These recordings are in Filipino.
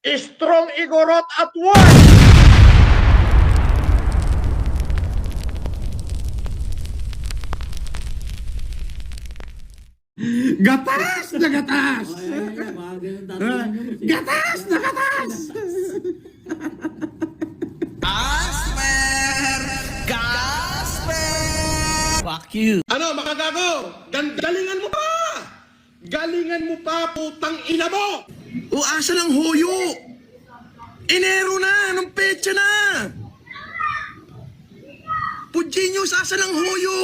Strong Igorot at work! Gatas na gatas! Gatas na gatas! Fuck you. Ano, makagago? Galingan mo pa! Galingan mo pa, putang ina mo! O asa ng hoyo? Enero na! Anong petsa na? Pudjinyos, asa ng hoyo?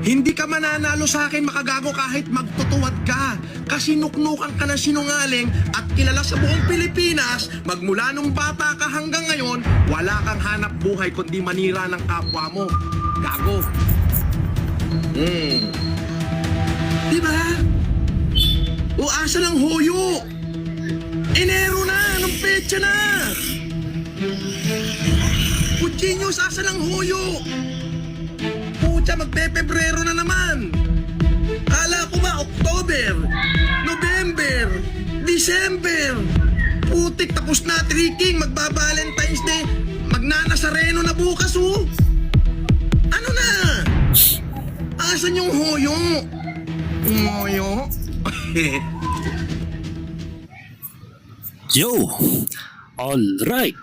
Hindi ka mananalo sa akin, makagago, kahit magtutuwad ka. Kasi nuknukan ka ng sinungaling at kilala sa buong Pilipinas, magmula nung bata ka hanggang ngayon, wala kang hanap buhay kundi manira ng kapwa mo. Gago. Diba? O asa ng hoyo? Enero na! Anong petsa na? Pudjinyos, asa ng hoyo? Pucha, magpe-Pebrero na naman. Kala ko ba October, November, December. Putik, tapos na tricking, magba-Valentine's Day, magnanasareno na bukas, oh. Ano na? Asan yung hoyo? Hoyo? Yo! Alright,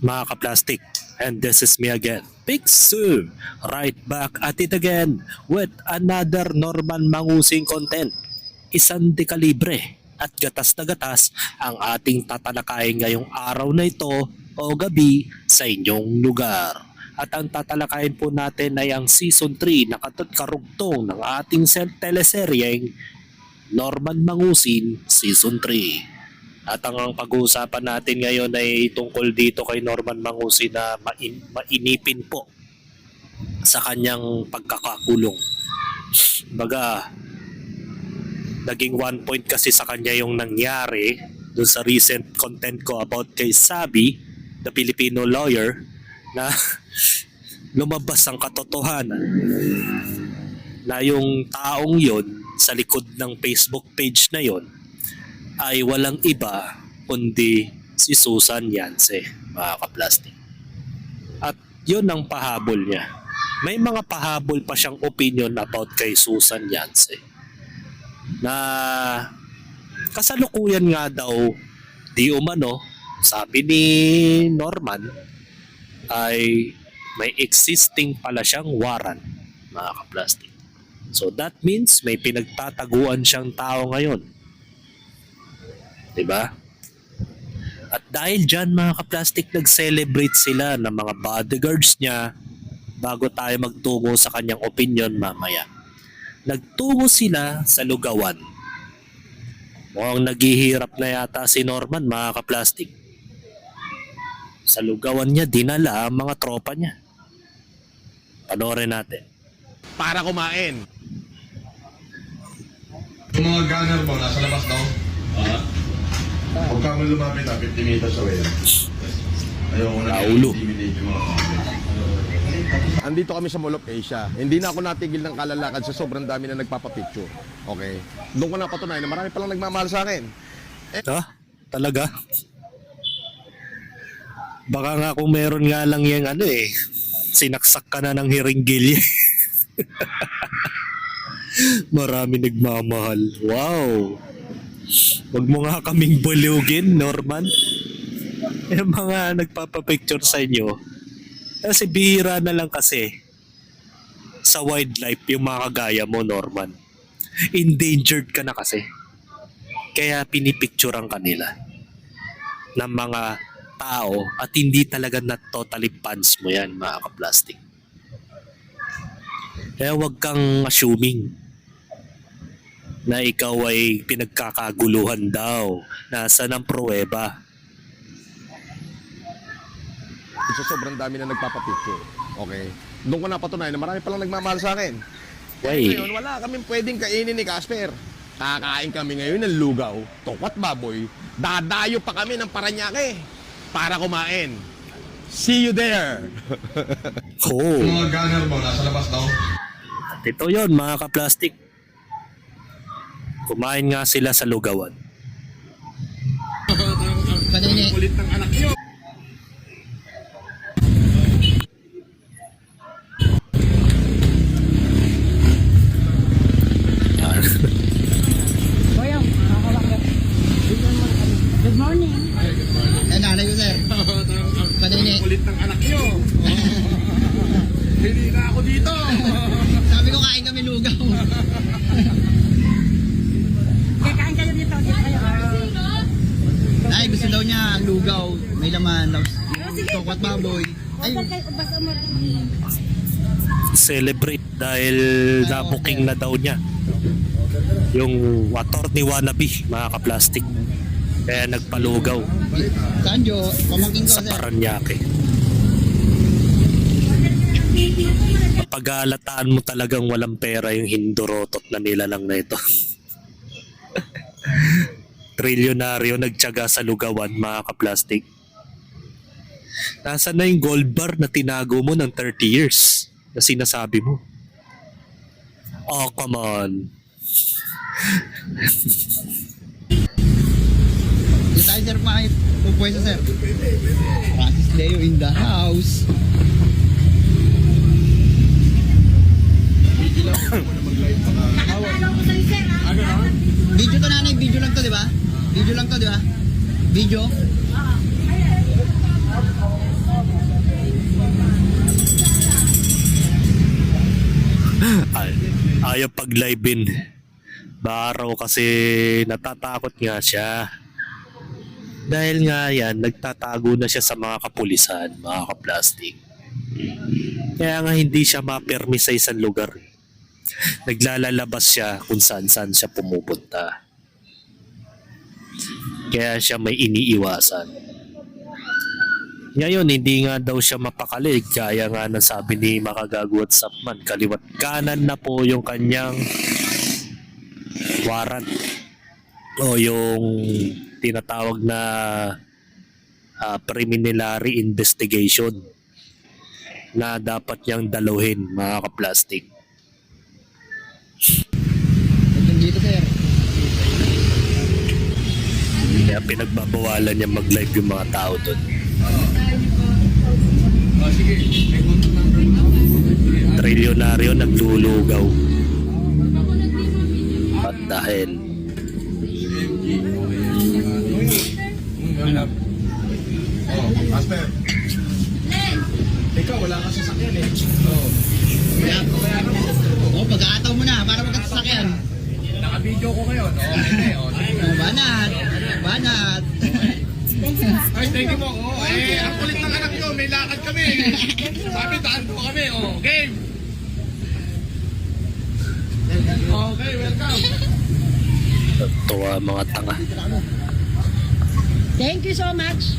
mga ka-plastic. And this is me again, Big Sue, right back at it again with another Norman Mangusing content. Isang dekalibre at gatas na gatas ang ating tatalakayin ngayong araw na ito o gabi sa inyong lugar. At ang tatalakayin po natin ay ang Season 3 na karugtong ng ating teleseryeng Norman Mangusing Season 3. At ang pag-uusapan natin ngayon ay tungkol dito kay Norman Mangusing na mainipin po sa kanyang pagkakakulong. Baga, naging 1 point kasi sa kanya yung nangyari dun sa recent content ko about kay Sabi, the Filipino lawyer, na lumabas ang katotohanan na yung taong yon sa likod ng Facebook page na yon ay walang iba kundi si Susan Yance, mga ka-plastic. At yun ang pahabol niya. May mga pahabol pa siyang opinion about kay Susan Yance na kasalukuyan nga daw di umano, sabi ni Norman, ay may existing pala siyang warrant, mga ka-plastic. So that means may pinagtataguan siyang tao ngayon. Diba? At dahil dyan, mga ka-plastic, nag-celebrate sila ng mga bodyguards niya bago tayo magtungo sa kanyang opinion mamaya. Nagtungo sila sa lugawan. Mukhang naghihirap na yata si Norman, mga ka-plastic. Sa lugawan niya, dinala ang mga tropa niya. Panoorin natin. Para kumain. Yung mga gunner mo, nasa labas daw. Huwag ka mo lumapit 50 meters away. Ayoko na Naulo. intimidate yung mga kapit. Andito kami sa Mall of Asia. Hindi na ako natigil ng kalalakad sa sobrang dami na nagpapapicture. Okay? Doon ko napatunayan na marami palang nagmamahal sa akin. Ha? Talaga? Baka nga kung meron nga lang yung sinaksak ka na ng hiringgilye. Marami nagmamahal. Wow! Huwag mo nga kaming bulugin, Norman. Yung mga nagpapapicture sa inyo, kasi bihira na lang kasi sa wildlife yung mga kagaya mo, Norman. Endangered ka na kasi. Kaya pinipicturean kanila ng mga tao at hindi talaga na totally fans mo yan, mga ka-plastic. Kaya huwag kang assuming na ikaw ay pinagkakaguluhan daw. Nasaan ang pruweba? Sa sobrang dami na nagpapapicture. Okay? Doon ko napatunayan na marami palang nagmamahal sa akin. Why? Ngayon, wala kaming pwedeng kainin ni Casper. Kakain kami ngayon ng lugaw, tokwat baboy, dadayo pa kami ng Paranaque para kumain. See you there! Oh, Yung mga gunner mo, nasa labas daw. ito yon, mga ka-plastic. Kumain nga sila sa lugawan. kulit ng anak nyo. Boyong, good morning. Eh, nanay ko, sir. Kanini. Kulit ng anak nyo. Hindi na ako dito. Sabi ko, kain kami lugaw. Kakain kayo dito. Dito kayo. Nay, gusto daw niya lugaw. May laman. Tokwat baboy. Ay, Basta kayo, basta mo. Celebrate dahil na-booking na daw niya yung attorney wannabe, mga kaplastik. Kaya nagpalugaw saan Jo? Pamangkin ko, sa sir. Paranaque. Pag-aalataan mo talagang walang pera yung hindorotot na nilalang na ito. Trilyonaryo nagtiyaga sa lugawan, mga kaplastik. Nasaan na yung gold bar na tinago mo ng 30 years na sinasabi mo? Oh, come on. Hindi tayo, sir, pupwesto, sir. Francis Leo in the house. Video to, nanay. Video lang to, di ba? Video lang to, di ba? Video? Ayaw pag-live-in. Baraw kasi natatakot nga siya. Dahil nga yan, nagtatago na siya sa mga kapulisan, mga kaplastik. Kaya nga hindi siya mapermi sa isang lugar. Naglalalabas siya kung saan-saan siya pumupunta. Kaya siya may iniiwasan. Ngayon, hindi nga daw siya mapakali. Kaya nga nasabi ni Makagago at Sapman, kaliwat kanan na po yung kanyang warrant o yung tinatawag na preliminary investigation na dapat niyang daluhin, mga kaplastik. Ito dito, sir. Kaya pinagbabawalan niya mag-live yung mga tao doon. Trilyonaryo naglulugaw. At dahil Oh, Master. Ikaw, wala kang sasakyan eh. Oh. Oh, pag-aataw mo na para magkasasakyan. Naka-video ko ngayon. Oh, okay. Oh, Oh, banat. Banat. ay, thank you po. Oh, ang kulit ng anak nyo. May lakad kami. Sabi, daan po kami. Oh, game. Okay, welcome. tuwa mga tanga. Thank you so much.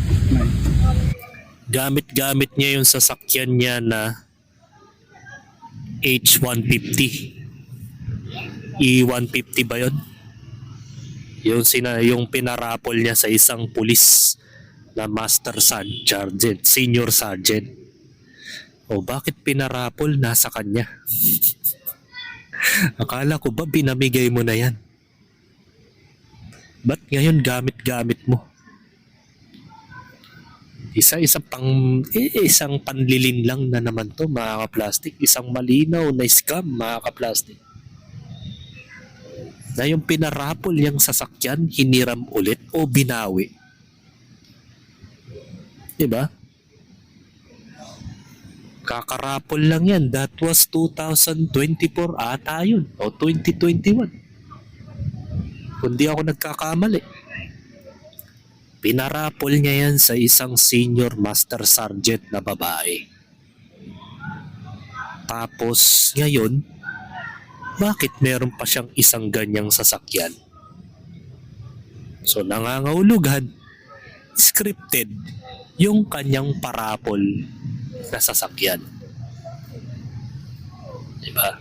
Gamit-gamit niya yung sasakyan niya na H150. E150 ba yun? Yung pinarapol niya sa isang pulis na Master Sergeant, Senior Sergeant. O bakit pinarapol? Nasa kanya. Akala ko ba binamigay mo na yan? Ba't ngayon gamit-gamit mo? Isang panlilin lang na naman to, mga kaplastik. Isang malinaw na scam, mga kaplastik. Na yung pinarapol yung sasakyan, hiniram ulit o binawi. Diba? Kakarapol lang yan. That was 2024 ata yun. O 2021. Kundi ako nagkakamali. Pinarapol niya yan sa isang senior master sergeant na babae. Tapos ngayon, bakit meron pa siyang isang ganyang sasakyan? So nangangahulugan, scripted yung kanyang parapol na sasakyan. Diba?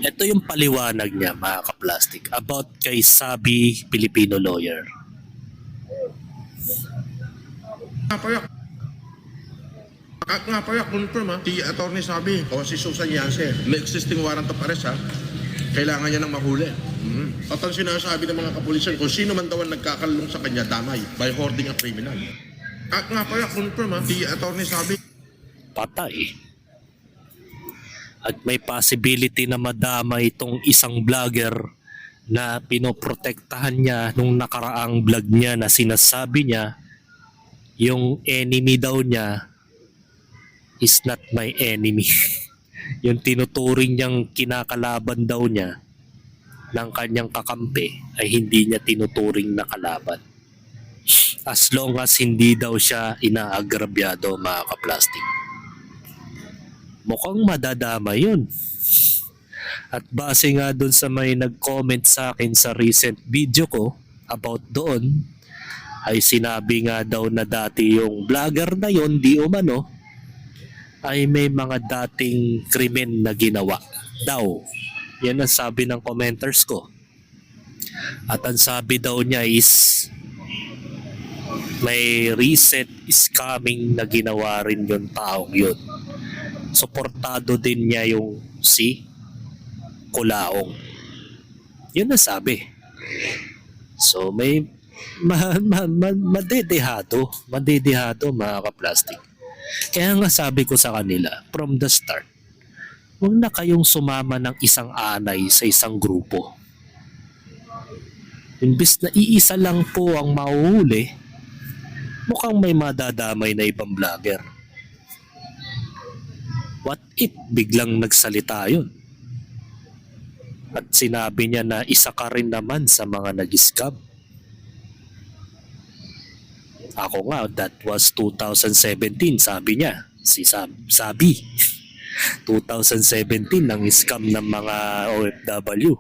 Ito yung paliwanag niya, mga kaplastik, about kay Sabi Filipino lawyer. Nga payak, confirm ha. Si Atty. Sabi, o si Susan Yance, may existing warrant of arrest ha. Kailangan niya ng mahuli. At ang sinasabi ng mga kapulisan, kung sino man daw ang nagkakalong sa kanya, damay by hoarding a criminal. At nga pala, confirm si attorney sabi, Patay. At may possibility na madama itong isang vlogger na pinoprotektahan niya nung nakaraang vlog niya na sinasabi niya yung enemy daw niya is not my enemy. Yung tinuturing niyang kinakalaban daw niya ng kanyang kakampi ay hindi niya tinuturing na kalaban. As long as hindi daw siya inaagrabyado, mga kaplastic. Mukhang madadama yun. At base nga dun sa may nag-comment sa akin sa recent video ko about doon, ay sinabi nga daw na dati yung vlogger na yon di umano ay may mga dating krimen na ginawa daw. Yan ang sabi ng commenters ko. At ang sabi daw niya is may recent scamming na ginawa rin yung taong yun. Suportado din niya yung si Kulaong. Yun ang sabi. So may madedehado mga kaplastic. Kaya nga sabi ko sa kanila from the start, huwag na kayong sumama ng isang anay sa isang grupo. Imbis na iisa lang po ang mahuhuli, mukhang may madadamay na ibang vlogger. What if biglang nagsalita yun? At sinabi niya na isa ka rin naman sa mga nag-scam. Ako nga, that was 2017, sabi niya. Sabi. 2017 ang scam ng mga OFW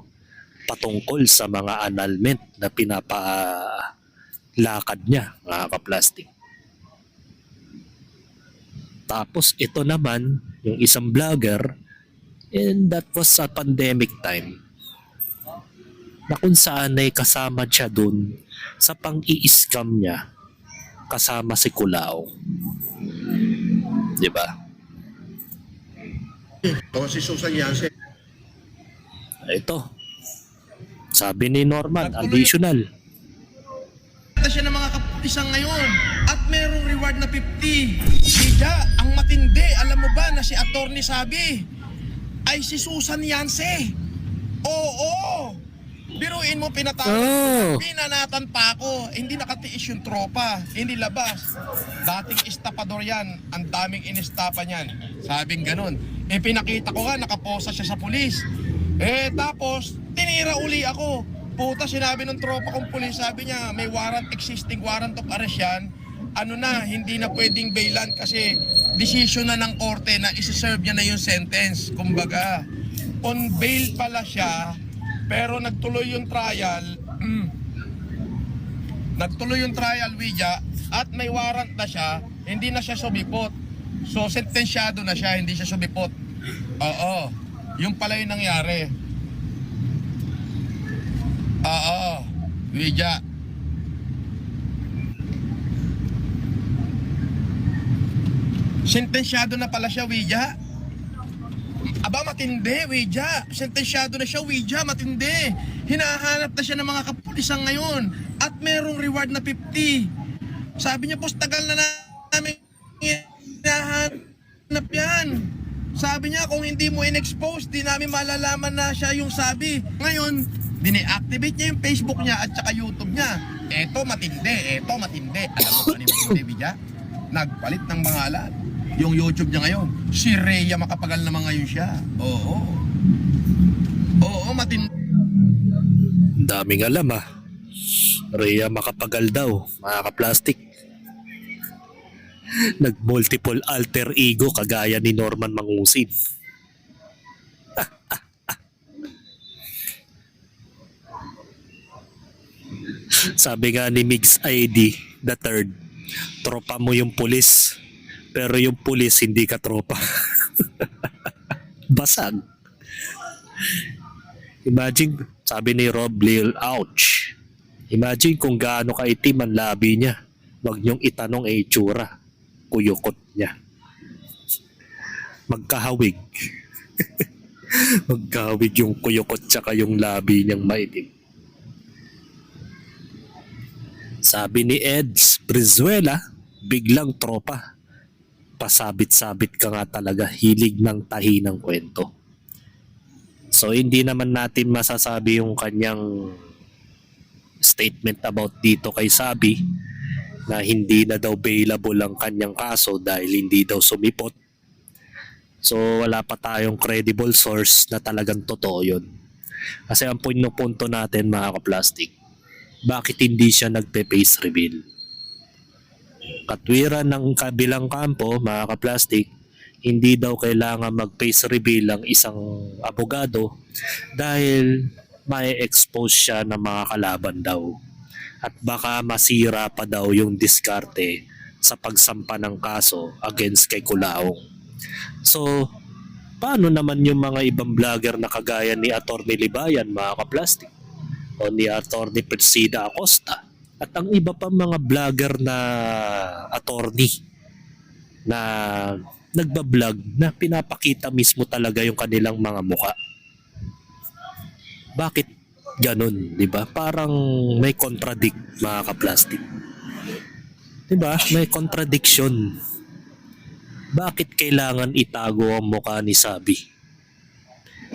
patungkol sa mga annulment na pinapalakad niya, mga kaplastic. Tapos ito naman, yung isang vlogger, and that was sa pandemic time, na kung saan ay kasama siya dun sa pang-i-scam niya kasama si Kulao. Diba? o si Susan Yance, Ito. Sabi ni Norman, additional. na siya ng mga kapulisan ngayon at merong reward na 50. Siya, ang matindi, alam mo ba na si attorney sabi ay si Susan Yance. Oo. Biruin mo, pinanatan pa ako. Hindi nakatiis yung tropa, hindi labas. Dating istapador yan, ang daming inistapa niyan. Sabing ganun. Pinakita ko nga, nakaposa siya sa pulis. Tapos, tinira uli ako. Puta, sinabi ng tropa kong pulis, sabi niya, may existing warrant of arrest yan. Ano na, hindi na pwedeng bailan kasi decision na ng korte na isi-serve niya na yung sentence. Kumbaga, on bail pala siya, pero nagtuloy yung trial. Nagtuloy yung trial, Widya, at may warrant na siya, hindi na siya sumipot. So, sentensyado na siya, hindi siya sumipot. Oo, yung pala yung nangyari. Oo, Widya. Sentensyado na pala siya, Widya. Aba, matindi, Widya. Sentensyado na siya, Widya, matindi. Hinahanap na siya ng mga kapulisan ngayon. At merong reward na 50. Sabi niya, boss, tagal na namin hinahanap yan. Sabi niya, kung hindi mo in-expose, di namin malalaman na siya yung sabi. Ngayon, dine-activate niya yung Facebook niya at saka YouTube niya. Eto matindi. Alam mo ba ni matindi, Widya? Nagpalit ng pangalan. Yung YouTube niya ngayon, si Rhea Macapagal naman ngayon siya. Oo, matindi. Daming alam Rhea Macapagal daw, mga kaplastic. Nag-multiple alter ego kagaya ni Norman Mangusin. Sabi nga ni Mix ID the third, tropa mo yung pulis, pero yung pulis hindi ka tropa. Basag. Imagine, sabi ni Rob Lil, ouch. Imagine kung gaano kaitim ang labi niya. Wag niyong itanong itsura. Kuyukot niya. Magkahawig. Magkawig yung kuyukot tsaka yung labi niyang maitim. Sabi ni Eds Brizuela, biglang tropa. Pasabit-sabit ka nga talaga, hilig ng tahi ng kwento. So hindi naman natin masasabi yung kanyang statement about dito kay Sabi na hindi na daw bailable ang kanyang kaso dahil hindi daw sumipot. So wala pa tayong credible source na talagang totoo yun. Kasi ang punto natin mga kaplastik, bakit hindi siya nagpe-face reveal? Katwiran ng kabilang kampo, mga kaplastik, hindi daw kailangan mag-face reveal ang isang abogado dahil may expose siya ng mga kalaban daw. At baka masira pa daw yung diskarte sa pagsampa ng kaso against kay Culaong. So, paano naman yung mga ibang vlogger na kagaya ni Atty. Libayan, mga kaplastik? O ni Atty. Persida Acosta? At ang iba pa mga vlogger na attorney na nagbablog na pinapakita mismo talaga yung kanilang mga muka. Bakit ganun, di ba? Parang may contradict, mga kaplastik. Di ba? May contradiction. Bakit kailangan itago ang muka ni Sabi?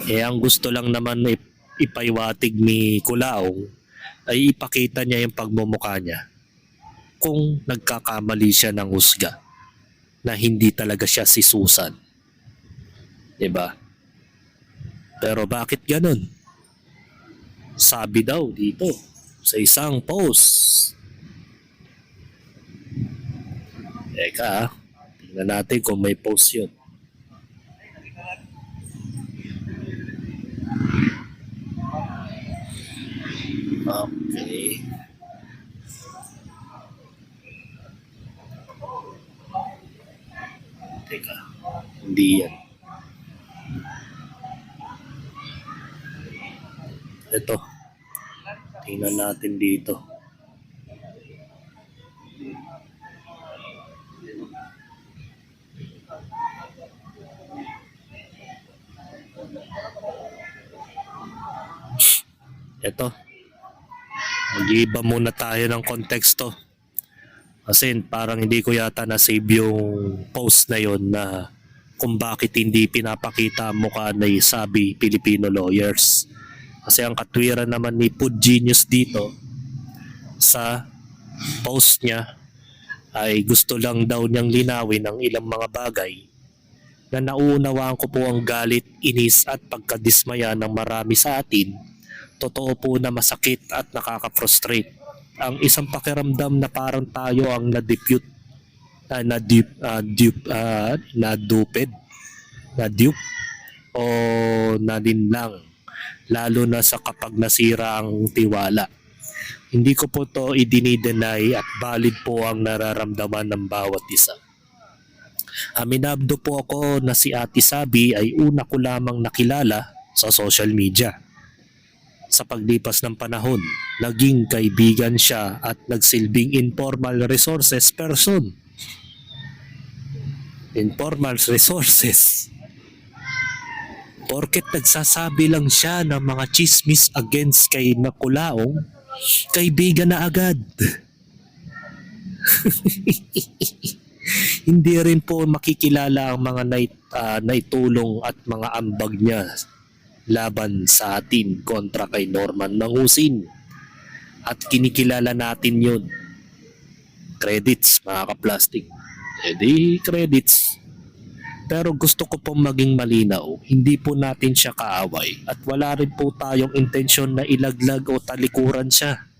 Ang gusto lang naman na ipaiwatig ni Culaong ay ipakita niya yung pagmumukha niya kung nagkakamali siya ng husga na hindi talaga siya si Susan. Diba? Pero bakit ganun? Sabi daw dito sa isang post. Teka, tingnan natin kung may post yun. Okay. Teka, hindi yan. Ito. Tingnan natin dito. Ito. Mag-iiba muna tayo ng konteksto. Kasi parang hindi ko yata na-save yung post na yon na kung bakit hindi pinapakita ang mukha ni Sabi Filipino lawyers. Kasi ang katwiran naman ni Food Genius dito sa post niya ay gusto lang daw niyang linawin ang ilang mga bagay na nauunawaan ko po ang galit, inis at pagkadismaya ng marami sa atin. Totoo po na masakit at nakaka-frustrate ang isang pakiramdam na parang tayo ang na-dupe o nalinlang, lalo na sa kapag nasira ang tiwala. Hindi ko po to idini-deny at valid po ang nararamdaman ng bawat isa. Aminado po ako na si Ate Sabi ay una ko lamang nakilala sa social media. Sa paglipas ng panahon, naging kaibigan siya at nagsilbing informal resources person. Informal resources. Porket nagsasabi lang siya ng mga chismis against kay Culaong, kaibigan na agad. Hindi rin po makikilala ang mga naitulong at mga ambag niya laban sa atin kontra kay Norman Mangusin. At kinikilala natin yun. Credits, mga kaplastik. Credits. Pero gusto ko pong maging malinaw, hindi po natin siya kaaway at wala rin po tayong intensyon na ilaglag o talikuran siya.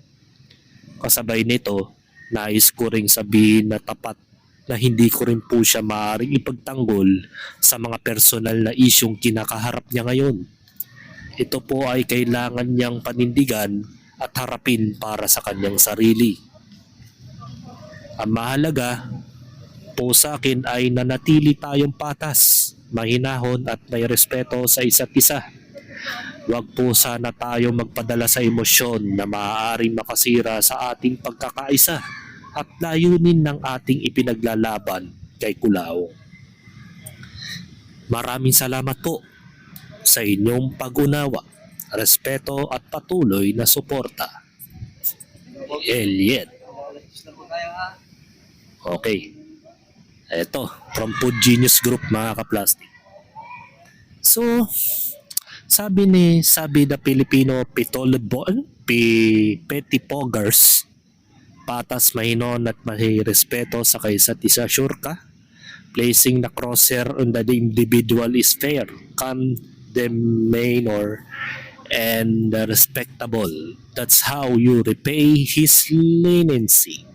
Kasabay nito, nais ko ring sabihin na tapat na hindi ko rin po siya maaaring ipagtanggol sa mga personal na isyong kinakaharap niya ngayon. Ito po ay kailangan niyang panindigan at harapin para sa kanyang sarili. Ang mahalaga po sa akin ay nanatili tayong patas, mahinahon at may respeto sa isa't isa. Huwag po sana tayo magpadala sa emosyon na maaaring makasira sa ating pagkakaisa at layunin ng ating ipinaglalaban kay Culaong. Maraming salamat po. sa inyong pag-unawa, respeto at patuloy na suporta. Elliot. Okay. Eto, from Food Genius Group mga kaplastic. So, sabi the Filipino Pettipoggers, patas, mahinon at may respeto sa kaisa't isa, sure ka? Placing the crosshair on the individual is fair, condemnation and respectable. That's how you repay his leniency.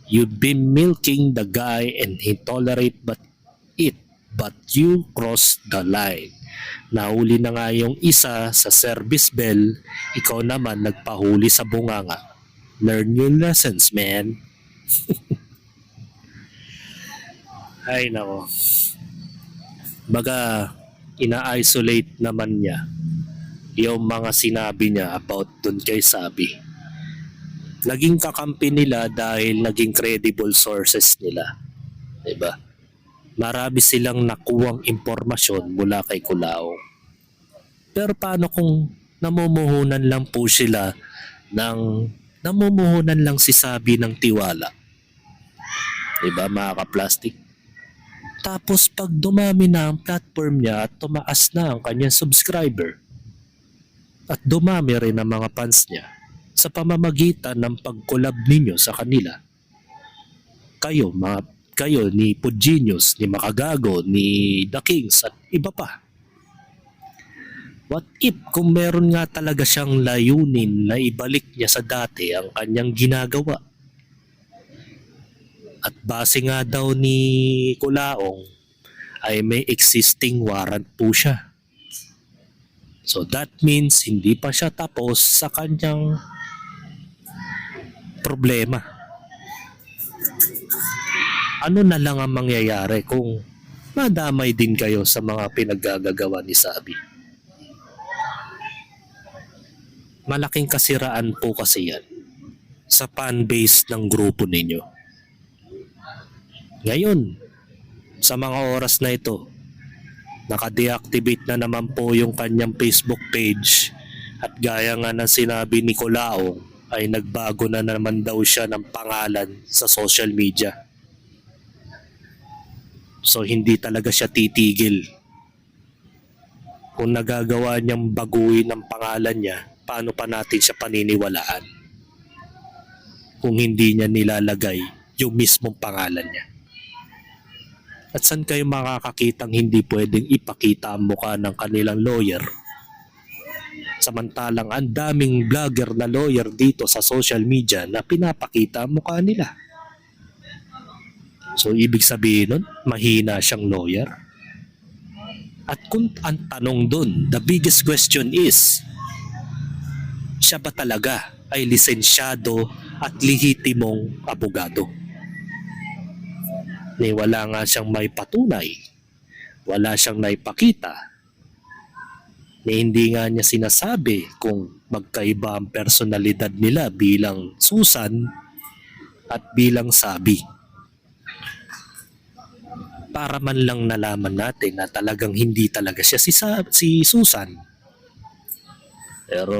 You've been milking the guy and he tolerate but you crossed the line. Nahuli na nga yung isa sa service bell, ikaw naman nagpahuli sa bunganga. Learn your lessons, man. Ay nako. Baga, ina-isolate naman niya yung mga sinabi niya about dun kay Sabi. Naging kakampi nila dahil naging credible sources nila. Diba? Marami silang nakuwang impormasyon mula kay Kulao. Pero paano kung namumuhunan lang po sila namumuhunan lang si Sabi ng tiwala? Diba mga ka-plastic? Tapos pag dumami na ang platform niya at tumaas na ang kanyang subscriber at dumami rin ang mga fans niya sa pamamagitan ng pag-collab ninyo sa kanila, kayo ni Food Genius, ni Makagago, ni The Kings at iba pa. What if kung meron nga talaga siyang layunin na ibalik niya sa dati ang kanyang ginagawa? At base nga daw ni Kulaong ay may existing warrant po siya. So that means hindi pa siya tapos sa kanyang problema. Ano na lang ang mangyayari kung madamay din kayo sa mga pinaggagawa ni Sabi? Malaking kasiraan po kasi yan sa fanbase ng grupo ninyo. Ngayon, sa mga oras na ito, naka-deactivate na naman po yung kanyang Facebook page at gaya nga ng sinabi ni Kulaong ay nagbago na naman daw siya ng pangalan sa social media. So hindi talaga siya titigil. Kung nagagawa niyang baguhin ang pangalan niya, paano pa natin siya paniniwalaan kung hindi niya nilalagay yung mismong pangalan niya? At saan kayo makakakitang hindi pwedeng ipakita ang mukha ng kanilang lawyer? Samantalang ang daming vlogger na lawyer dito sa social media na pinapakita ang mukha nila. So ibig sabihin nun, mahina siyang lawyer. At kung ang tanong dun, the biggest question is, siya ba talaga ay lisensyado at lehitimong abogado? Ni wala nga siyang may patunay, wala siyang naipakita, ni hindi nga niya sinasabi kung magkaiba ang personalidad nila bilang Susan at bilang Sabi. Para man lang nalaman natin na talagang hindi talaga siya si Susan. Pero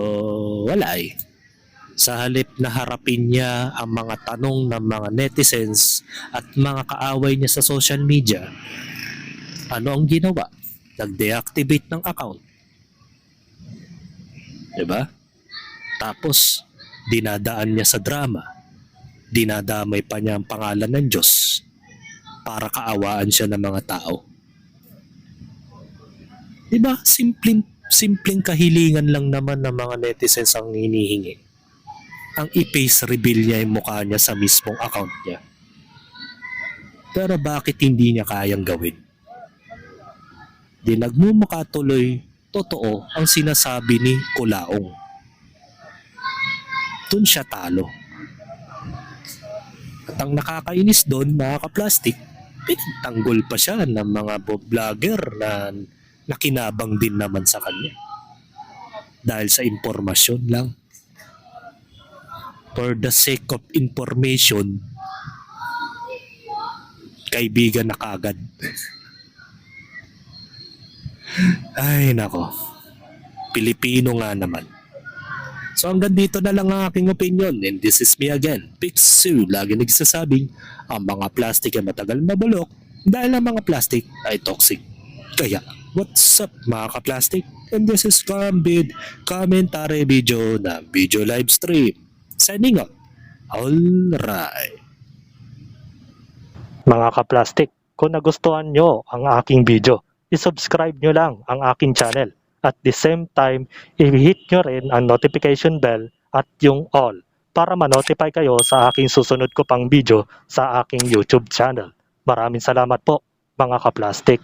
wala eh. Sa halip na harapin niya ang mga tanong ng mga netizens at mga kaaway niya sa social media, ano ang ginawa? Nag-deactivate ng account. Diba? Tapos, dinadaan niya sa drama. Dinadamay pa niya ang pangalan ng Diyos para kaawaan siya ng mga tao. Diba? Simpleng kahilingan lang naman ng mga netizens ang hinihingi. Ang i-face reveal niya yung mukha niya sa mismong account niya. Pero bakit hindi niya kayang gawin? Di nagmumukha tuloy totoo ang sinasabi ni Kulaong. Dun siya talo. At ang nakakainis doon, mga ka-plastic, pinagtanggol pa siya ng mga vlogger na nakinabang din naman sa kanya. Dahil sa impormasyon lang. For the sake of information, kaibigan na kagad. Ay, nako. Pilipino nga naman. So hanggang dito na lang ang aking opinion, and this is me again, Pixu, lagi nagsasabing ang mga plastic ay matagal na bulok dahil ang mga plastic ay toxic. Kaya, what's up mga ka-plastic? And this is Cambid commentary video na video live stream. Signing out. Alright. Mga ka-plastic, kung nagustuhan nyo ang aking video, isubscribe nyo lang ang aking channel. At the same time, i-hit nyo rin ang notification bell at yung all para ma-notify kayo sa aking susunod ko pang video sa aking YouTube channel. Maraming salamat po mga ka-plastic.